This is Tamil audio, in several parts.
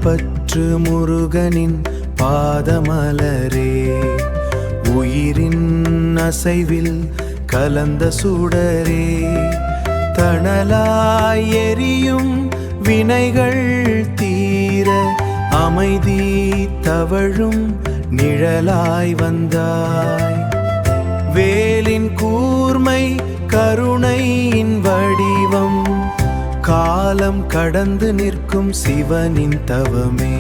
காப்பற்று முருகனின் பாதமலரே, உயிரின் அசைவில் கலந்த சுடரே, தணலாய் எரியும் வினைகள் தீர அமைதி தவழும் நிழலாய் வந்தாய். வேலின் கூர்மை கருணையின் வடிவம், காலம் கடந்து நிற்கும் சிவனின் தவமே.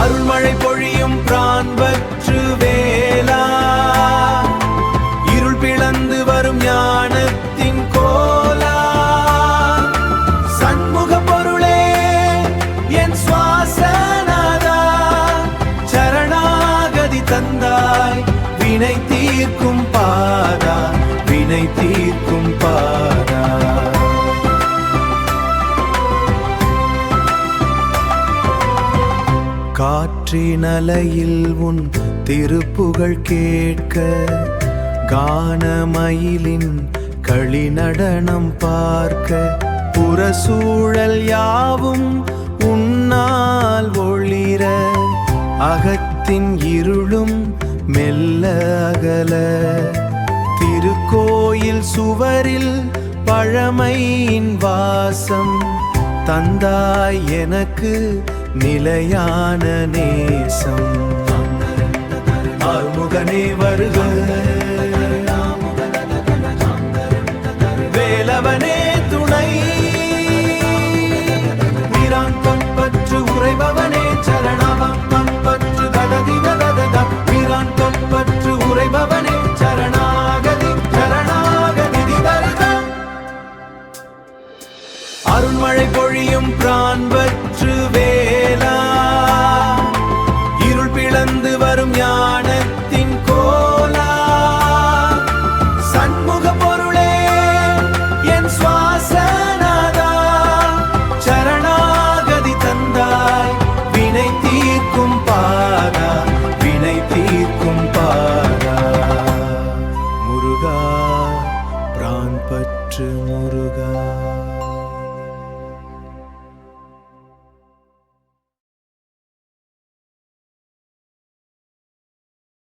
அருள்மழை பொழியும் பிரான்பற்று வேலா, இருள் பிளந்து வரும் ஞானத்தின் கோலா, சண்முக பொருளே என் சுவாசநாதா, சரணாகதி தந்தாய் வினை தீர்க்கும் பாதா, வினை தீர்க்கும் பாதா. காற்றின் அலையில் உன் திருப்புகழ் கேட்க, கானமயிலின் களி நடனம் பார்க்க, புறசூழல் யாவும் உன்னால் ஒளிர, அகத்தின் இருளும் மெல்ல அகல, திருக்கோயில் சுவரில் பழமையின் வாசம் தந்தாய் எனக்கு நிலையான நேசம். ஆறுமுகனே வருக.